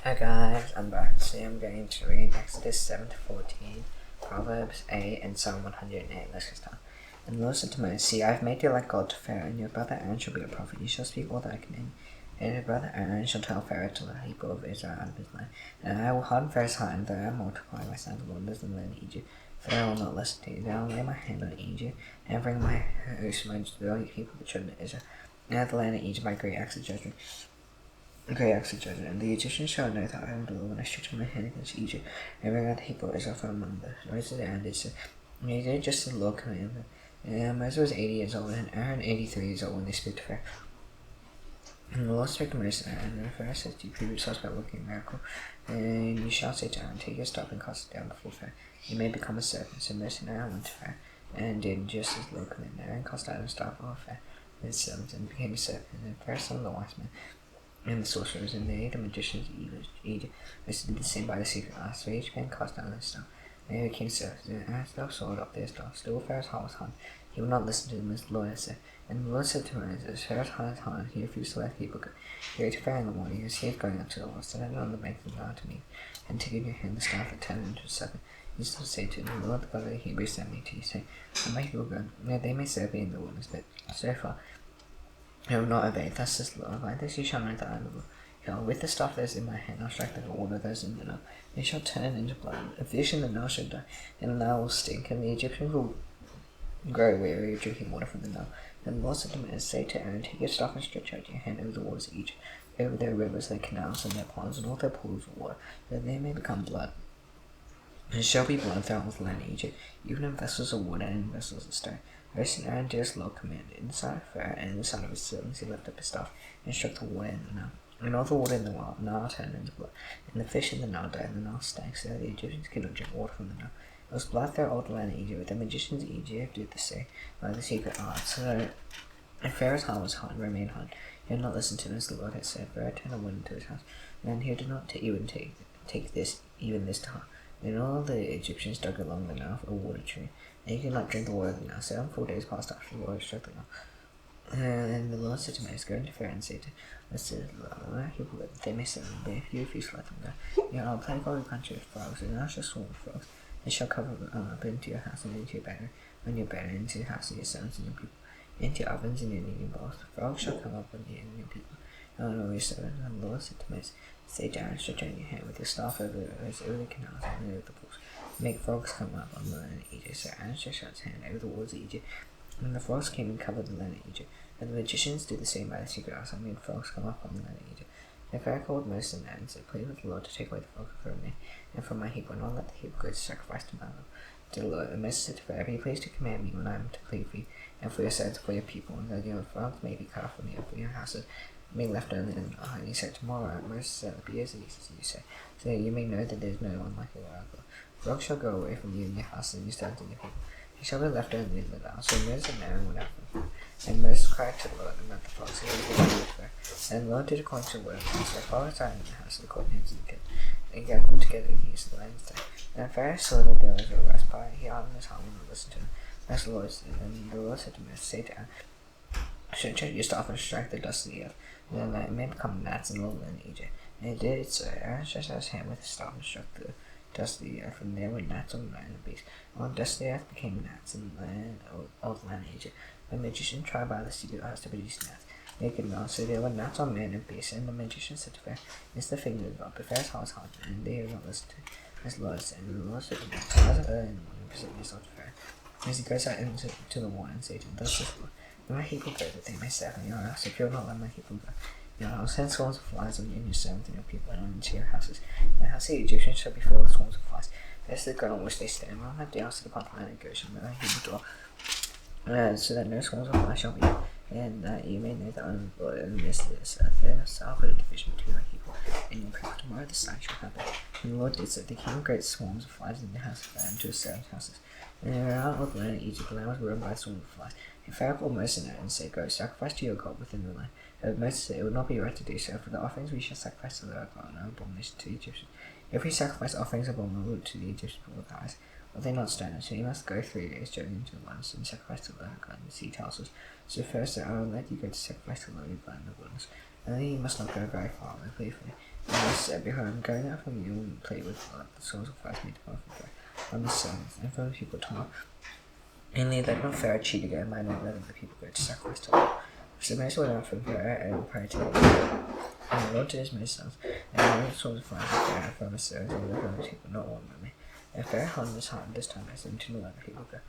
Hi guys, I'm back. Today I'm going to read Exodus 7 to 14, Proverbs 8, and Psalm 108. Let's get started. And the Lord said to Moses, See, I have made thee like God to Pharaoh, and your brother Aaron shall be a prophet. You shall speak all that I command. And your brother Aaron shall tell Pharaoh to let the people of Israel out of his land. And I will harden Pharaoh's heart, and though I multiply my signs and wonders in the land of Egypt, Pharaoh will not listen to you. Then I will lay my hand on Egypt, and bring my host, my people, the children of Israel, and out of the land of Egypt by great acts of judgment. And the Egyptians shall know that I am the Lord when I stretch my hand against Egypt, and bring out the people of Israel from among the noise of the land. It said, and he did just as the Lord commanded him. And Moses was 80 years old, and Aaron 83 years old when they spoke to Pharaoh. And the Lord spake to Moses and Aaron, and Pharaoh said to you, prove yourselves by working a miracle. And you shall say to Aaron, take your staff and cast it down before Pharaoh. You may become a serpent. So Moses and Aaron went to Pharaoh, and did just as the Lord commanded. Aaron cast out his staff before Pharaoh, and his servants, and became a serpent. And Pharaoh summoned the wise men, and the sorcerers, and the magicians of Egypt. Moses did the same by the secret art. So each man cast down his staff, and they became serpents. And Aaron's staff soared up their staff. Still Pharaoh's heart was hard. He would not listen to them, as the Lord had said. And the Lord said to Moses, Pharaoh's heart is hard. He refused to let people go. Go to Pharaoh in the morning, as he is going up to the Lord. Stand on the bank of the Nile to me, and take in your hand the staff and turn it into a serpent. You shall say to him, the Lord, the God of the Hebrews, sent me to you, saying, let my people go. Now they may serve me in the wilderness, but so far I will not obey. Thus says the Lord, like this you shall know that I am the Lord. With the staff that is in my hand, I'll strike the water that is in the Nile. They shall turn into blood. A fish in the Nile shall die, and the Nile will stink, and the Egyptians will grow weary of drinking water from the Nile. And the Lord said to Moses, say to Aaron, take your staff and stretch out your hand over the waters of Egypt, over their rivers, their canals, and their ponds, and all their pools of water, that they may become blood. And it shall be blood throughout all the land of Egypt, even in vessels of wood and in vessels of stone. Moses and Aaron did as the Lord commanded. In the sight of Pharaoh and in the sight of his servants, he lifted up his staff and struck the water in the Nile. And all the water in the Nile turned into blood, and the fish in the Nile died, and the Nile stank, so that the Egyptians could not drink water from the Nile. It was blood throughout all the land of Egypt, but the magicians of Egypt did the same by the secret art. So Pharaoh's heart was hard, remained hard. He had not listened to him, as the Lord had said. Pharaoh turned and went into his house, and he did not even take this to heart. Then all the Egyptians dug along the Nile for a water tree, and he could not drink the water of the Nile. 7 full days passed after the Lord struck the Nile. And the Lord said to Moses, go into Pharaoh and say to the people that they may serve me, but if you refuse to let them go, I'll plague all the country with frogs, and I shall swarm with frogs. They shall cover up into your house and into your bed, and into the house of your sons and your people, into your ovens and your kneading bowls. The frogs shall come up on you and your people, and on all your servants. And the Lord said to Moses, say to Aaron, stretch out your hand with your staff over the rivers, over the canals, and over the pools. Make frogs come up on the land of Egypt. So Aaron stretched out his hand over the waters of Egypt, and the frogs came and covered the land of Egypt. And the magicians did the same by the secret arts, and made frogs come up on the land of Egypt. Then Pharaoh called Moses and Aaron and said, plead with the Lord to take away the frogs from me, and from my people, and not let the people go to sacrifice to the Lord. And Moses said to Pharaoh, be pleased to command me when I am to plead for you, and for yourselves, for your people, and that your frogs may be cut off from you, and for your houses being left only in the Nile. And he said, tomorrow Moses said, be as easy as you say, so that you may know that there is no one like you where I go. Frogs shall go away from you and your house, and your servants and your people. He shall be left only in the Nile. So Moses and Aaron went out from Pharaoh. And Moses cried to the Lord and met the frogs, and he was with Pharaoh. And the Lord did according to the word of Moses. So frogs died in the house of the court hands and killed, and gathered them together in the east of the land day. And Pharaoh saw that there was a rest by, he hardened his heart and would listen to him. As the Lord said, and the Lord said to Moses, say to Aaron, stretch out your staff and strike the dust of the earth, and then it may become gnats in all the land of Egypt. And he did so. Aaron stretched out his hand with his staff and struck the dust of the earth, and there were gnats on the land of beasts. And all the dust of the earth became gnats in the land of the land of Egypt. The magician tried by the secret arts to produce gnats. They could not, so there were gnats on men and beasts. And the magician said to Pharaoh, it's the finger of God. But Pharaoh's heart was hard, and they would not listen to him, as the Lord said. And the Lord said to Moses, rise up early in the morning, present yourself to Pharaoh, as he goes out into the water, and say to him, thus says the Lord, let my people go, that they may serve me. So if you will not let my people go, I'll send swarms of flies on you and your servants and your people, and on into your houses. And the house of the Egyptians shall be filled with swarms of flies. This is the ground on which they stand. When I have dealt upon the land of Goshen, where my people dwell, so that no swarms of flies shall be, and that you may know that I am the Lord in the midst of this earth. There shall put a division between my people and your people. Tomorrow the sign shall happen. And the Lord did so. There came great swarms of flies in the house of Pharaoh, and to his servants' houses. And they were out of the land of Egypt. The land was ruled by a swarm of flies. And Pharaoh called Moses and Aaron and said, go, sacrifice to your God within the land. But Moses said, it would not be right to do so, for the offerings we shall sacrifice to our God are no abomination to the Egyptians. If we sacrifice offerings abominable to the Egyptians before their eyes, will they not stand? So you must go 3 days journeying into the wilderness and sacrifice to the Lord God. And the sea tells us, so first I will let you go to sacrifice to the Lord God in the wilderness, and then you must not go very far away. Please for me. And Moses said, Behold, I am going out from you and play with blood. The souls of fire made to from the sons, and from the people talk. Only let not Pharaoh cheat again, by not letting the people go to sacrifice to the Lord. So Moses went out from Pharaoh and prayed to the Lord. And the Lord did his many sons, and all the souls of fire Pharaoh from his servants, and the from his people, not one by me. And Pharaoh hardened his heart this time, as him to not let the people go.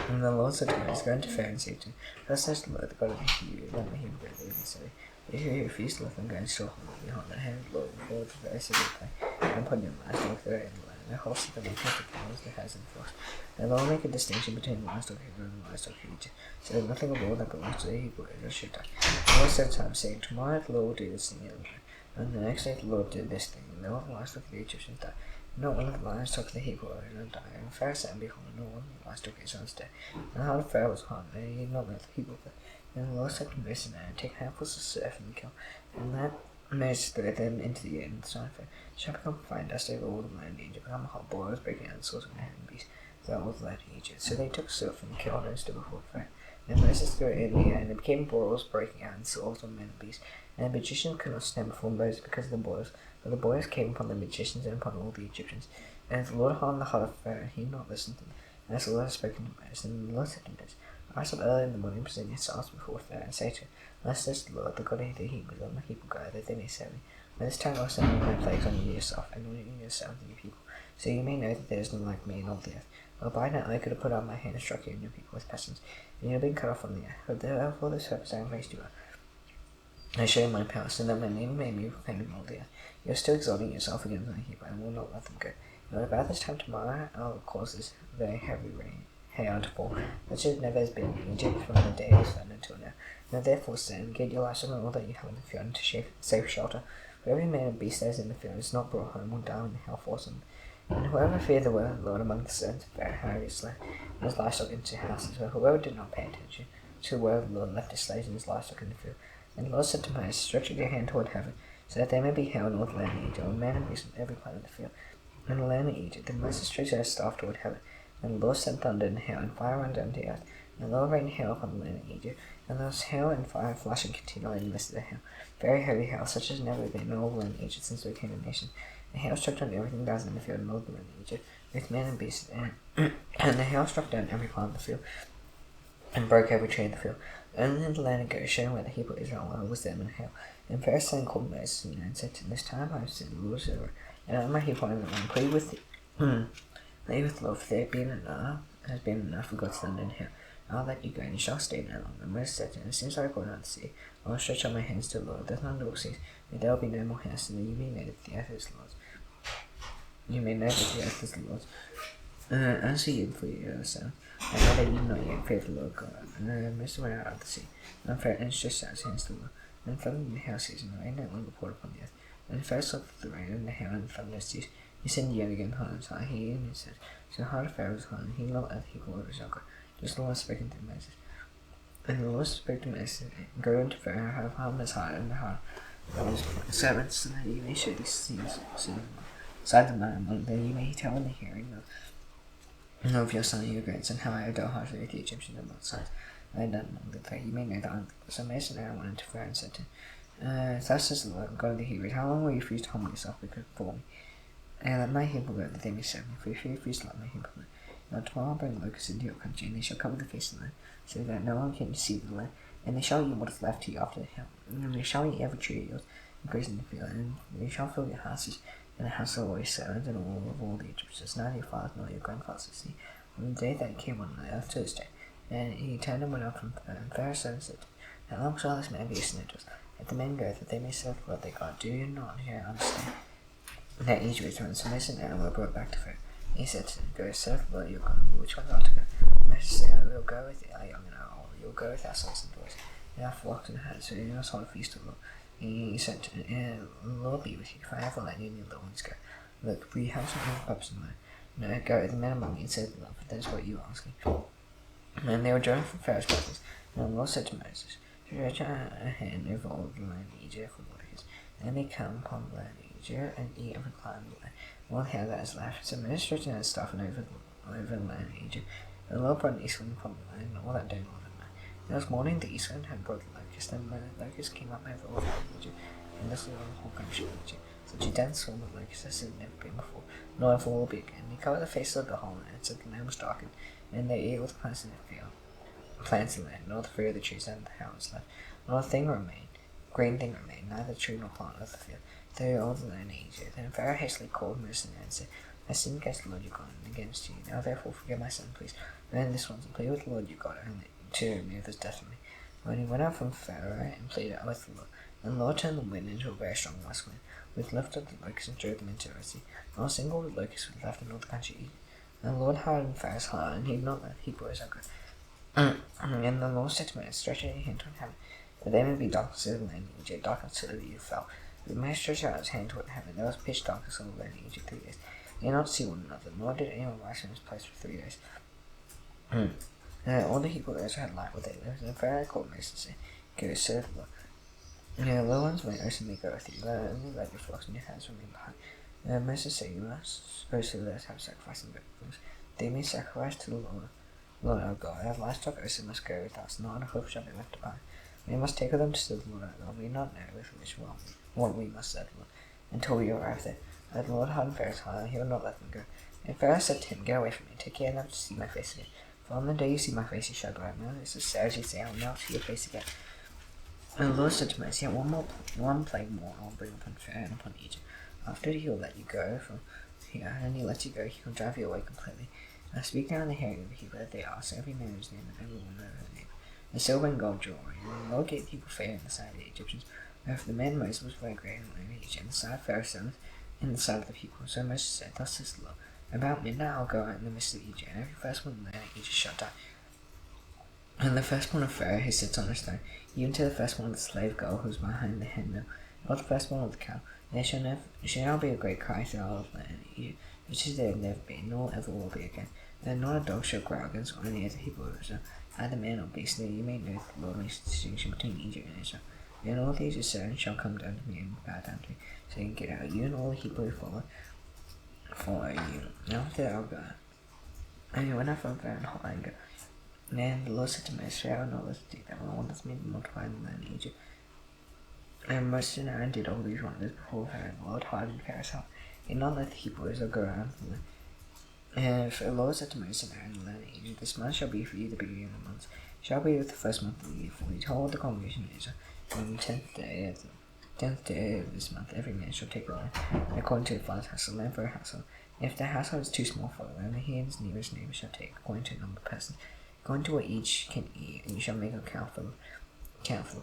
And the Lord said to Moses, Go into Pharaoh and say to him, Thus says the Lord, the God of Hebrew, let the Hebrew go to the city. If you refuse to let them go and still hold behold, the hand of the Lord will the very city play, and put your livestock there in the land. The whole city will take the camels, the heads, and the flocks. And the Lord will make a distinction between the livestock of Hebrew and the livestock of Egypt, so that nothing of all that belongs to the Hebrew Israel should die. The Lord said to him, saying, Tomorrow the Lord will do this thing in the land. And the next day the Lord did this thing, and all the livestock of the Egyptians died. Not one of the livestock of the Hebrew Israel died. And Pharaoh said, and behold, not one of the livestock of Israel was dead. And the heart of Pharaoh was hardened, and he did not let the people go. And the Lord said to Moses, Take handfuls of surf and kill, and let Moses throw them into the air, and the son of Pharaoh shall become fine dust over all the land of Egypt, become a hot boils, breaking out the swords of man and beast, that was led to Egypt. So they took surf and killed and stood before Pharaoh. And Moses threw it in the air, and it became boils, breaking out, and swords of men and beasts. And the magicians could not stand before Moses because of the boils, but the boils came upon the magicians and upon all the Egyptians. And as the Lord hardened the heart of Pharaoh, he did not listen to them. And as the Lord had spoken to Moses, and the Lord said to Moses, Rise up early in the morning, present yourselves before Pharaoh, and say to him, Thus says the Lord, the God of the Hebrews, let my people go, that they may serve me. By this time I will send my plagues on you yourself, and on you yourself and your people, so you may know that there is none like me in all the earth. Well, by now I could have put out my hand and struck you and your people with pestilence, and you have been cut off from the earth. But therefore this purpose I have raised you up. I show you my power, so that my name may be proclaimed in all the earth. You are still exalting yourself against my people, and will not let them go. But about this time tomorrow I will cause this very heavy hail to fall, which never has been in Egypt from the day it was found until now. Now therefore stand, get your livestock and all that you have in the field into safe shelter. For every man and beast that is in the field is not brought home will die when the hail falls on them. And whoever feared the word of the Lord among the servants of Pharaoh, however he slept, and his livestock into houses, but whoever did not pay attention to the word of the Lord left his slaves and his livestock in the field. And the Lord said to Moses, Stretch out your hand toward heaven, so that there may be hail in all the land of Egypt, on man and beast in every part of the field. And the land of Egypt, then Moses stretched out his staff toward heaven, and the Lord sent thunder and hail, and fire ran down to the earth. And the Lord rained hail upon the land of Egypt, and there was hail and fire flashing continually in the midst of the hail. Very heavy hail, such as never been in all the land of Egypt since we became a nation. The hail struck down everything that was in the field in all the land of Egypt, with men and beasts, and the hail struck down every part of the field, and broke every tree in the field. And in the land of Goshen, where the people of Israel was them in hail. And Pharaoh sent called Moses and said to him, This time I have sinned, the Lord is over, and I my people in the land, plead with the Lord, for there has been enough for God's thunder and hail. I'll let you go, and you shall stay no longer. And Moses said to him, As soon as I go down the sea, I will stretch out my hands to the Lord. The thunder will cease, and there will be no more hail, so that you may know that the earth is the Lord's. You may know that the earth is the Lord's. As for you, for yourself, I know that you know yet fear the Lord God. And Moses went out of the sea, and Pharaoh stretched out his hands to the Lord. And thunder and hail ceased, and the rain no longer poured upon the earth. And Pharaoh saw that the rain and the hail and the thunder ceased. He sent yet again hardened heart, he and his said, So the heart of Pharaoh was hardened, he not let the people of Israel go. Just the Lord spake unto Moses. And the Lord spake to Moses, Go unto Pharaoh, have hardened his heart and the heart of his servants, so that you may show these things signs of mine among them, you may tell in the hearing of your son and your grandson how I have dealt harshly with the Egyptians and both sides. I have done among them, that you may know that I am God. So Moses and Aaron went unto Pharaoh and said to him, Thus says the Lord, God of the Hebrews, how long will you refuse to humble yourself before me? And let my people go, that they may serve me, for if you refuse to let my people go, now tomorrow I'll bring locusts into your country, and they shall cover the face of the land, so that no one can see the land, and they shall eat what is left to you after the hail, and they shall eat every tree of yours, and graze in the field, and they shall fill your houses, and the house of all your servants, and all the Egyptians, neither your fathers nor your grandfathers see, from the day that he came on the earth to this day. And he turned and went out from Pharaoh, and Pharaoh said, How long shall this man be a snare to us? Let the men go, that they may serve the Lord their God. Do you not here understand that Egypt is run? So Moses and Aaron were brought back to Pharaoh. He said to them, Go, serve the Lord your God. Which one ought to go? Moses said, I will go with our young and our old. You will go with our sons and daughters, and our flocks and herds, so you must hold a feast of the Lord. He said to him, The Lord be with you, if I ever let you and your little ones go. Look, we have some purpose in mind. No, go with the men among you and serve the Lord, for that is what you are asking. And they were driven from Pharaoh's presence. And the Lord said to Moses, Stretch out a hand over all the land of Egypt for waters. And they come upon the land of Egypt, and eat and recline the land. All the hair that is left. So Moses stretched out his staff and over the land of Egypt. And the Lord brought an east wind upon the land, all that day northern land. And this morning the east wind had brought the locust, and the locust came up over all the land of Egypt. and this is all the whole country of Egypt. Such a dense swarm of locusts as had never been before, nor ever will be again. They covered the face of the whole land, so the land was darkened, and they ate with plants in the field. Plants in the land, nor the fruit of the trees and the house left, nor a thing remained. Green thing remained, neither tree nor plant of the field. They all the land of Egypt. Then Pharaoh hastily called Moses and said, I sinned against the Lord your God and against you. Now therefore forgive my sin, please. And this once and plead with the Lord your God only to remove this death from me. When he went out from Pharaoh and pleaded with the Lord, and the Lord turned the wind into a very strong west wind, which lifted the locusts and drove them into the sea. Not a single locust was left in all the country of Egypt. And the Lord hardened Pharaoh's heart, and he did not let the Hebrews go. And the Lord said to Moses, stretch out your hand toward heaven, that there may be darkness in the land of Egypt, darkness till the dew fell. But Moses stretched out his hand toward heaven. There was pitch darkness on the land of Egypt 3 days. They did not see one another, nor did anyone rise from his place for 3 days. All the Hebrews had light where they lived, and Pharaoh called Moses and said, go, serve the Lord. Your little ones may also go with you, but only let your flocks and your herds remain behind. Moses said, you must also let us have sacrifice and birds. They may sacrifice to the Lord our God. Our livestock also must go with us, not a hoof shall be left behind. We must take them to the Lord our God. We do not know with which one we must serve the Lord, until we arrive there. And the Lord hardened Pharaoh's heart, and he would not let them go. And Pharaoh said to him, get away from me, take care never to see my face again. For on the day you see my face, you shall go out. Now it is as sad as you say, I will not see your face again. And the Lord said to Moses, yet one plague more I will bring upon Pharaoh and upon Egypt. After he will let you go from here, and he lets you go, he will drive you away completely. Now speak now in the hearing of the people that they ask, every man his name, and every woman her name. And silver and gold jewelry. And the Lord gave people favor in the sight of the Egyptians. Wherefore the man Moses was very great in the land of Egypt, in the sight of Pharaoh's sons, in the sight of the people. So Moses said, thus says the Lord, about midnight I will go out in the midst of Egypt, and every firstborn in the land of Egypt shall die. And the firstborn of Pharaoh who sits on a stone, even to the firstborn of the slave girl who is behind the handmill, or the firstborn of the cow, there shall now be a great cry throughout all the land of Egypt, which is there never been, nor ever will be again. And not a dog shall growl against any other Hebrews, either man or beast, that you may know that the Lord makes a distinction between Egypt and Israel. And all these servants shall come down to me and bow down to me, saying, get out, you and all the Hebrews follow you. Now after that I'll go. And he went out from Pharaoh in hot anger. And then the Lord said to Moses, Pharaoh will not let us do that, when I want us to multiply in the land of Egypt. And Moses and Aaron did all these wonders before Pharaoh, and the Lord hardened Pharaoh's heart. He did not let the Hebrews go around from them. And the Lord said to Moses and Aaron in the land of Egypt, this month shall be for you the beginning of the months, shall be with the first month of the year, for you told the congregation of Israel, on the 10th day of this month, every man shall take a land, according to the father's household, land for a household. And if the household is too small for a land, he and his nearest neighbor shall take, according to the number of persons, according to what each can eat, and you shall make a count for the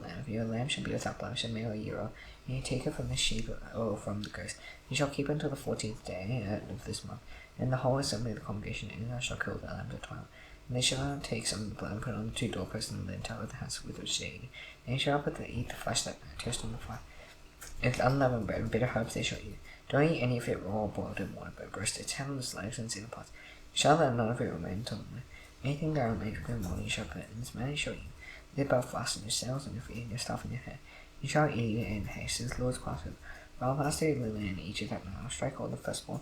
land. If your lamb shall be without blemish, a male a year old, and you take it from the sheep or from the goats, you shall keep it until the 14th day of this month. And the whole assembly of the congregation and Israel shall kill the lambs at twilight. And they shall take some of the blood and put it on the 2 doorposts and the lintel of the house with which they eat. And they shall eat the flesh that toast on the fire. If unleavened bread and bitter herbs they shall eat. Don't eat any of it raw or boiled in water, but roast it, handle the slaves and in pots. You shall let none of it remain until the morning. Anything that remains within the morning you shall put in this manner you shall eat. Dip out fasten your sails on your feet and your staff in your hair. You shall eat it in haste, as the Lord's Passover. For I'll pass through the land of Egypt that night. I'll strike all the firstborn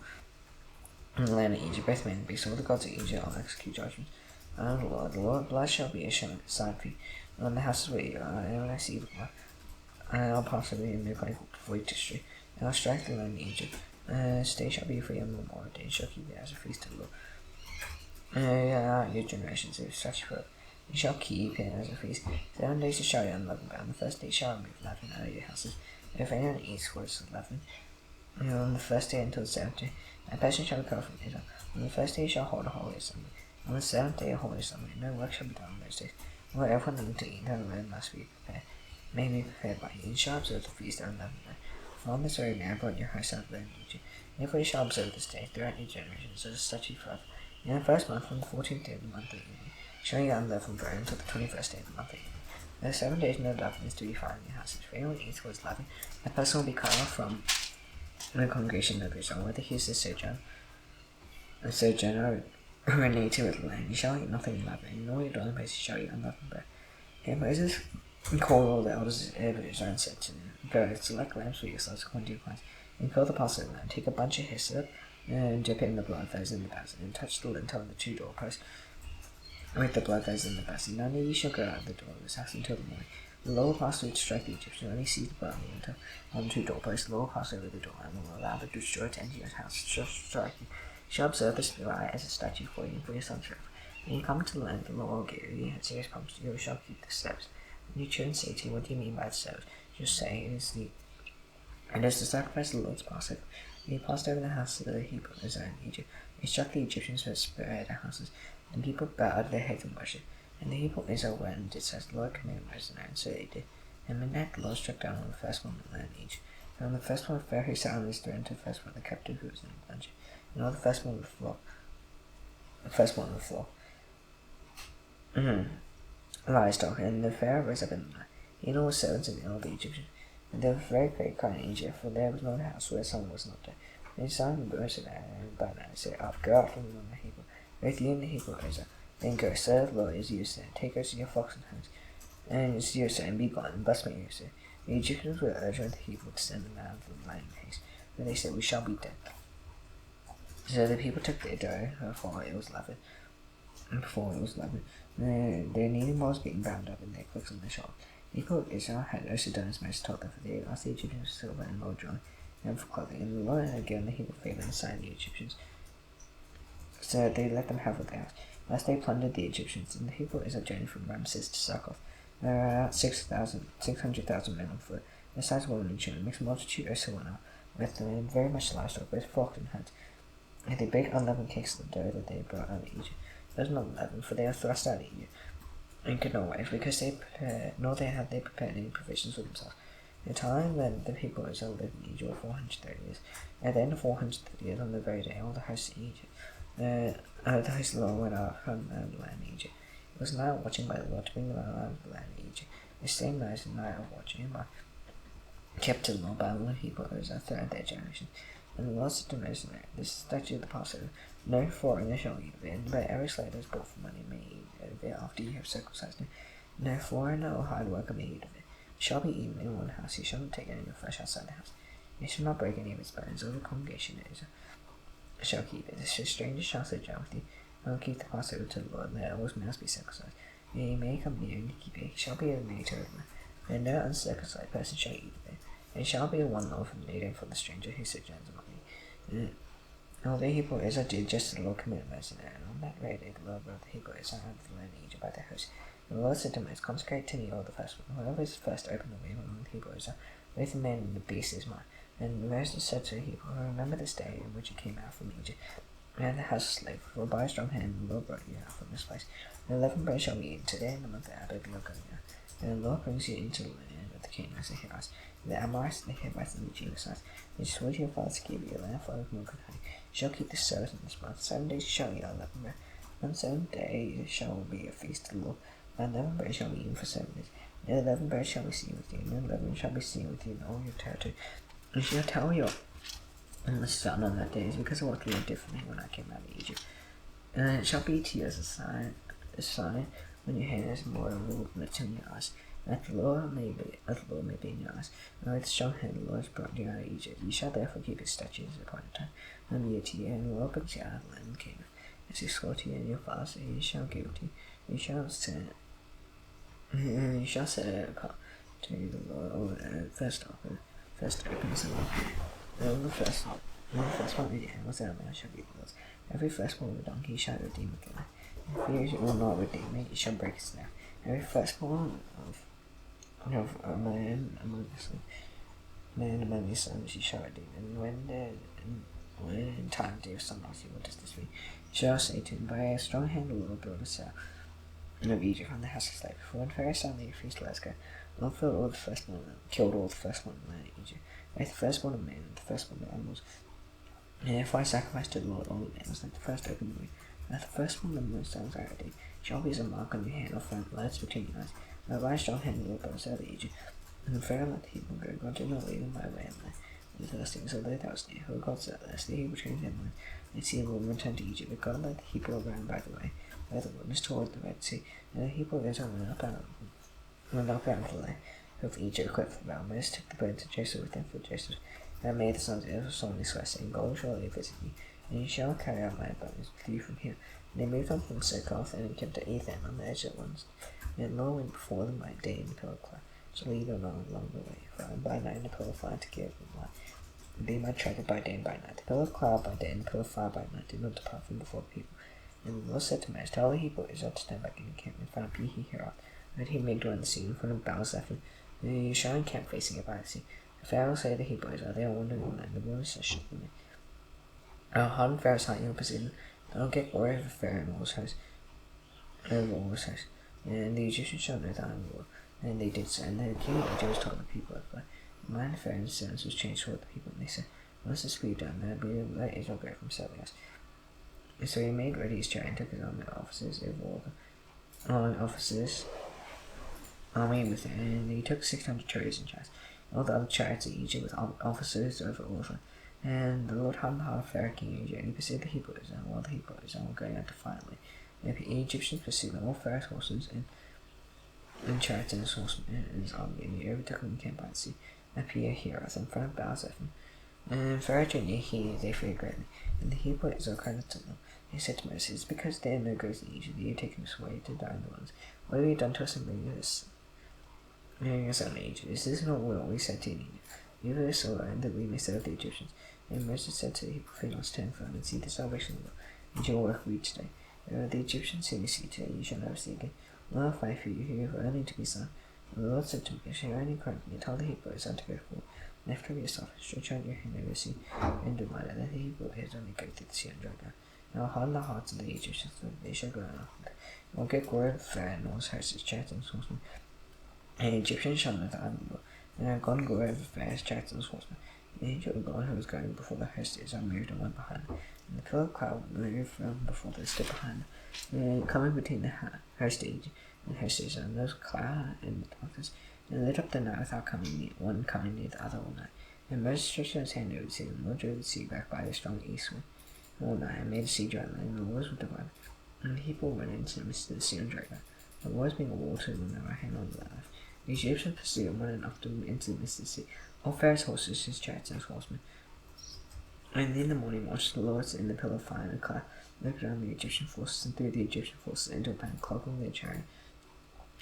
in the land of Egypt, both man and beast, all the gods of Egypt, I'll execute judgment. I am the Lord, blood shall be a sign for you, and on the houses where you are, and when I see the blood, I'll pass over you and make my void to street, and I'll strike the land of Egypt. This day shall be for you a memorial day, shall keep it as a feast to the Lord. Your generations is such for you shall keep it as a feast. 7 days you shall eat unleavened bread. On the first day you shall remove leaven out of your houses. If anyone eats what is leaven, on the first day until the 7th day, a person shall be cut from Israel. On the first day you shall hold a holy assembly. On the 7th day a holy assembly. No work shall be done on those days. What everyone needs to eat, and the must be prepared. May be prepared by you. You shall observe the feast of unleavened bread. For on this very day I brought your house out of the land of Egypt. Therefore you shall observe this day throughout your generations, as a statute forever. In the first month, from the 14th day of the month of the year, shall you unleavened bread until the 21st day of the month of the year. There are 7 days no leaven is to be found in your houses. If anyone eats what is leaven, that person will be cut off from the congregation of Israel, whether he is a sojourner or a native of the land. You shall eat nothing leavened, nor your dwelling place shall eat unleavened bread. And Moses called all the elders of Israel and said to them, go, select lambs for yourselves according to your clans, and kill the Passover lamb. Take a bunch of hyssop, and dip it in the blood that is in the basin, and touch the lintel of the 2 doorposts with the blood that is in the basin. None of you shall go out of the door of this house until the morning. The Lord passed through to strike the Egyptians, and he seized the body until on two doorposts. The Lord passed over the door, and will allow the destroyer to enter your house, strike you. You shall observe the Spirit as a statute for you and for your sons forever. When you come to the land the Lord will give you, a serious promise, you shall keep the steps. When your children say to you, what do you mean by the steps? Just say, it is the sacrifice of the Lord's Passover. When he passed over the house of the Hebrews in Egypt, he struck the Egyptians with spirit at their houses, and people bowed their heads in worship. And the people of Israel went and did as the Lord commanded Moses and Aaron, so they did. And midnight the Lord struck down on the firstborn in the land of Egypt. And on the firstborn of Pharaoh who sat on his throne, to the firstborn of the captive who was in the dungeon, and all the firstborn of the flock. Livestock, and the Pharaoh rose up in the night, he and all his servants and all the Egyptians. And there was very great cry in Egypt, for there was no house where someone was not dead. And Simon burst of Aaron by night and said, Up, go out from among the Hebrew, both you and the Hebrew Israel. Then go, serve the Lord as you said, take us to your flocks and herds, and as you said, and be gone, and thus may you say. The Egyptians were urged on the Hebrew to send them out of the land in haste, but they said, We shall be dead. So the people took their dough before it was leavened. Their kneading was being bound up in their clicks on their shoulders. The people of Israel had also done as Moses told them, for they had asked the Egyptians for silver and gold jewelry, and for clothing, and the Lord had given the Hebrew favor in the sight of the Egyptians. So they let them have what they asked. Thus they plundered the Egyptians, and the people of Israel journeyed from Ramses to Succoth. There were about 600,000 men on foot, besides women and children. A mixed multitude also went out with them, and very much livestock, both flocks and herds. And they baked unleavened cakes of the dough that they had brought out of Egypt. It was not leavened, for they were thrust out of Egypt, and could not wait, because had they prepared any provisions for themselves. The time when the people of Israel lived in Egypt were 430 years. At the end of 430 years, on the very day, all the hosts in Egypt, the host of the Lord went out from the land of Egypt. It was a night of watching by the Lord to bring them out of the land of Egypt. The same night is a night of watching by kept to the Lord by all the people of Israel throughout their generations. And the Lord said to Moses, This is the statute of the Passover. No foreigner shall eat of it, but every slave that is bought for money may eat of it after you have circumcised him. No foreigner or hired worker may eat of it. It shall be eaten in one house. You shall not take any of the flesh outside the house. You shall not break any of its bones. All the congregation of Israel shall keep it. A stranger shall sojourn with you. I will keep the Passover to the Lord, and let all his males be circumcised. And he may come near and keep it. He shall be a native of man, and no uncircumcised person shall eat of it. And it shall be a one law for the native for the stranger who sojourns among you. All the Hebrew Israel did just as the Lord commanded Moses, and on that very day the Lord brought the Hebrew Israel out of the land of Egypt by their host. And the Lord said to Moses, Consecrate to me all the firstborn. Whoever is first open the womb among the Hebrew Israel, both the man and the beast is mine. And Moses said to the Hebrew, Remember this day in which you came out from Egypt, and the house of slave, for by a strong hand the Lord brought you out from this place. And 11 bread shall be eaten today in the month of Abib, you are going out. And the Lord brings you into the land of the Canaanites, the Hittites, the Amorites, the Hivites, and the Jebusites, which swore to your fathers to give you, a land full of milk and honey. You shall keep the Sabbath in this month. 7 days you shall eat unleavened bread. On the 7th day it shall be a feast to the Lord. And 11 bread shall be eaten for 7 days. And 11 bread shall be seen with you, and 11 shall be seen with you in all your territory. You shall tell your found on that day is because of what the Lord did for me when I came out of Egypt. And it shall be to you as a sign when your hand is more lips in your eyes, that the Lord may be in your eyes. And with a strong hand the Lord has brought you out of Egypt. You shall therefore keep his statutes at the appointed time, and year to year, and the Lord brings you out of the land of Canaan, as he swore to you and your fathers, and he shall give it to you. You shall set it apart to the Lord all the first opens the first one of the animals that a man shall be the Lord's. Every firstborn of a donkey shall redeem with the land. If you will not redeem it, you shall break its neck. Every firstborn of a man among your sons you shall redeem. And when in time dear son asks you, what does this mean? You shall say to him, By a strong hand the Lord brought us out of Egypt from the house of slavery. For when Pharaoh saw the feast, let us go. The Lord killed all the firstborn in the land of Egypt, both the firstborn of men and the firstborn of animals. And if I sacrifice to the Lord all the males, let the first open the way. Let the firstborn of my sons I redeem. Shall be as a mark on your hand, or front lights between your eyes. And by a strong hand the Lord brought us out of Egypt. And the Pharaoh let the Hebrew go. God did not lead them by way of land. And the first things, although that was near, who God said this, the Hebrew changed their mind. And see the Lord returned to Egypt. But God led the Hebrew around by the way, by the wilderness toward the Red Sea. And the Hebrew of Israel went up out of the land of Egypt, equipped for battle. Moses took the burden to Joseph with him for Joseph. And made the sons of Israel solemnly swear, saying, God will surely visit you, and you shall carry out my abundance with you from here. And they moved on from Succoth, and encamped at Ethan on the edge of the wilderness. And the Lord went before them by day in the pillar of cloud, So lead them along the way. Fire by night and a pillar of fire to give them light. Be my treasure by day and by night. The pillar of cloud by day and the pillar of fire by night did not depart from before people. And the Lord said to Moses, tell the Hebrew Israel to stand back in the camp in front of Pi-hahiroth, and he made dwell in the sea in front of Baal-zephon. And you shall encamp facing it by the sea. The Pharaoh say to the Hebrew Israel, they are wandering in the land. The wilderness says, shut them in. I'll harden Pharaoh's heart in your position. I'll get glory over Pharaoh and all his house. And the Egyptians shall know that I am the Lord. And they did so. And the king of Egypt told the people of God. The mind of Pharaoh and his servants was changed toward the people. And they said, once this be done, then we let Israel go from serving us. And so he made ready his chariot and took his army officers over all the army with him. And he took 600 chariots and chariots. All the other chariots of Egypt with officers over all of them. And the Lord hardened the heart of Pharaoh king of Egypt, and he pursued the Hebrew Israel, while the Hebrew Israel were going out defiantly. And the Egyptians pursued all Pharaoh's horses and chariots and his horsemen and his army, and he overtook them in camp by the sea, at Pi-hahiroth in front of Baal-zephon. And Pharaoh drew near, they feared greatly. And the Hebrew Israel cried unto them. He said to Moses, because there are no goats in Egypt, that you have taken us away to die in the wilderness. What have you done to us in bringing us out of Egypt? Is this not what we said to you in Egypt? Leave us alone, that we may serve the Egyptians. And Moses said to the Hebrew, fear not, stand firm, and see the salvation of the Lord, and your work we today. The Egyptians whom you see today, you shall never see again. The Lord fight for you, who you have only to be son. And the Lord said to me, shall you only cry me, tell the Hebrew Israel to go forward. Lift up yourself, stretch out your hand over the sea, and divide it, that the Hebrew Israel may go through the sea on dry ground. And I will harden the hearts of the Egyptians, so that they shall go out after them. And will get glory of Pharaoh and all his hosts, his chariots and his horsemen. And the Egyptians shall know that I am the Lord. And I have gone glory over Pharaoh's chariots and his horsemen. The angel of God who was going before the host Israel moved and went behind them. And the pillar of cloud moved from before they stood behind them. And coming between the host of Egypt and host of Israel, and there was cloud and darkness, and lit up the night without one coming near the other all night. And Moses stretched out his hand over the sea, and the Lord drove the sea back by a strong east wind all night, and made the sea dry land, and the waters were divided. And the people went into the midst of the sea on dry ground. The waters being a wall to them on their right hand on the left. The Egyptians pursued and went after them into the midst of the sea. All Pharaoh's horses, his chariots, and his horsemen. And in the morning watched the Lord in the pillar of fire and a cloud, looked around the Egyptian forces, and threw the Egyptian forces into a panic, clogging their chariot.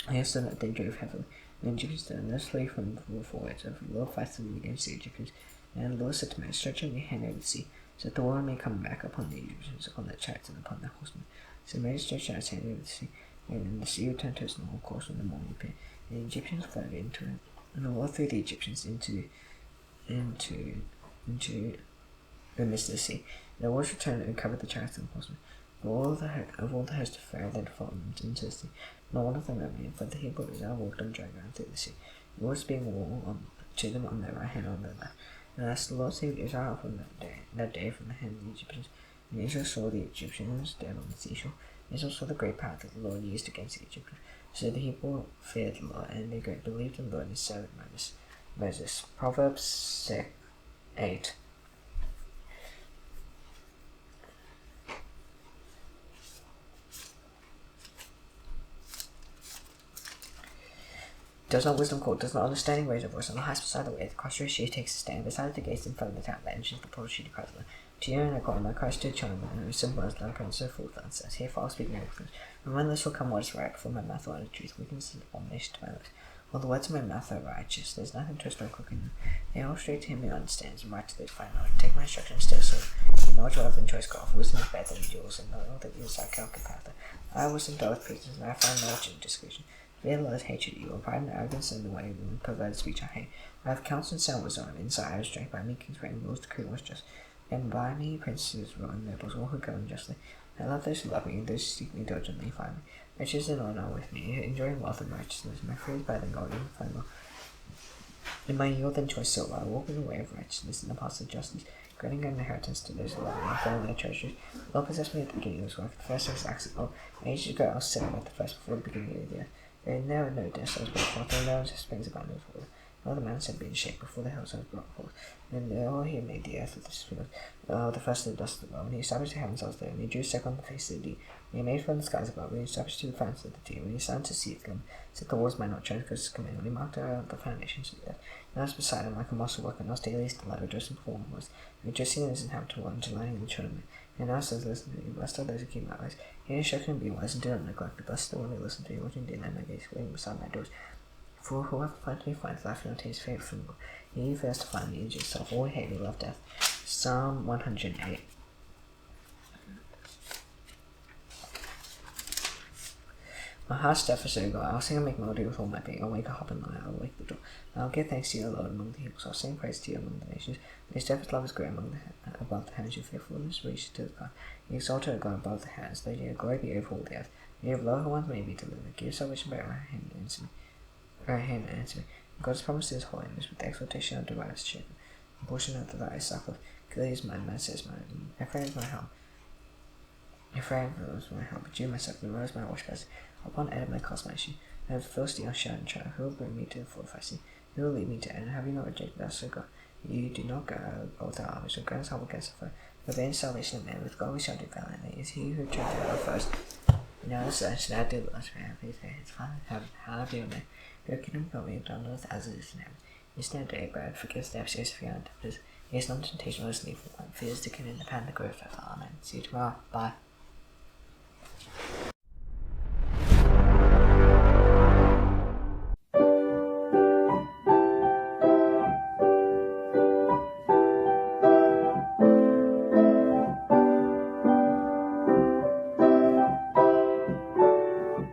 And so that they drove heavily. And the Egyptians turned and flee from before it. So the Lord fights them against the Egyptians. And the Lord said to Moses, stretch out your hand over the sea, so that the water may come back upon the Egyptians, upon their chariots, and upon their horsemen. So Moses stretched out his hand over the sea, and the sea returned to its normal course when the morning appeared. And the Egyptians flowed into it. And the Lord threw the Egyptians into the midst of the sea. And the waters returned and covered the chariots and horsemen. All the host of Pharaoh then followed them into the sea. Not one of them remained, but the Hebrew Israel walked on dry ground through the sea. The waters being a wall to them on their right hand and on their left. And as the Lord saved Israel from that day from the hand of the Egyptians, and Israel saw the Egyptians dead on the seashore. Israel saw the great power that the Lord used against the Egyptians. So the people feared the Lord, and they believed in the Lord and his servant Moses. Proverbs 6:8. Does not wisdom call, does not understanding raise a voice on the heights beside the way, the crossroad she takes a stand, beside the gates in front of the town, that enters the portal she decries them. To you and I call, my Christ to chime, and simple as like and so forth, and says, here far speak miracles. And when this will come, what is right, before my mouth will utter truth, weakness is abomination to my lips. All the words of my mouth are righteous, there is nothing twisted or crooked in them. They are all straight to him who understands, and right to those who find knowledge. Take my instruction and still so. You know what you love than choice gold, wisdom is better than jewels, and all that you desire can compare them. I wisdom dwelleth prudence, and I find knowledge and discretion. Fear the Lord, hatred evil, pride and arrogance in the way, and perverted speech I hate. I have counsel and sound wisdom, and insight I have strength. By me kings reign, rules decree what is just. And by me princes rule, and nobles, all who govern justly. I love those who love me, and those who seek me diligently find me. Riches and honor are with me, enjoying wealth and righteousness. My praise by the God, and find well. In my yield and choice silver, I walk in the way of righteousness, and the paths of justice, granting an inheritance to those who love me, and filling their treasures. The Lord possessed me at the beginning of his work, the first of his acts of God. Ages ago I was set at the first before the beginning of the earth. There is now no dust I was brought forth, and there springs abundant water. No other man said being shaped before the hills I was brought forth. And he made the earth with his field, the first of the dust of the world. And he established the heavens also there, and he drew circle on the face of the deep. And he made from the skies above, and he established to the fountains of the deep. And he signed to sea them, so that the walls might not transgress his command. And he marked out the foundations of the earth. And I was beside him like a master worker, and I was daily his delight, rejoicing before him was, rejoicing in his inhabitant one, delighting in the children of men. And now says, listen to me, blessed are those who keep my ways. Hear instruction and be wise, and do not neglect it. Blessed the one who listens to me, watching day and night my gaze, waiting beside my doors. For whoever finds me finds life and obtains favor from God. He fears to find me, injures self, all hate me, love death. Psalm 108. My heart's deaf for God. I'll sing and make melody with all my being. I'll wake a hop and lie. I'll wake the door. I'll give thanks to you, Lord, among the peoples. I'll sing praise to you among the nations. Your steadfast love is great above the heavens. Your faithfulness reaches to the God. You exalted God above the heavens. Let your glory be over all the earth. You have lower ones may be delivered. Give salvation by right hand and answer me. Right hand and answer me. God's promise is holiness with the exaltation of the righteous children. A portion of the that is sacred. Gilead is mine, Manasseh is mine. Ephraim is my help. Ephraim was my help, but you myself, and rose my watchbirds. Upon Edom I cast my shoe. I have Philistine on shout and trial. Who will bring me to the fortified sea? Who will lead me to end? Have you not rejected us, O God? You do not go out with our armies, or grant us help against the foe. For vain salvation of man, with God we shall do valiantly. It is he who tried our first. Now the search that I do last man, please may his Father in heaven, hallowed be your name. Your kingdom come, be done on earth as it is in heaven. This day daily bread, forgive us their sins for your tempters. It is not temptation, let us leave from one. Fears the kingdom, the power, and the glory forever. Amen. See you tomorrow. Bye.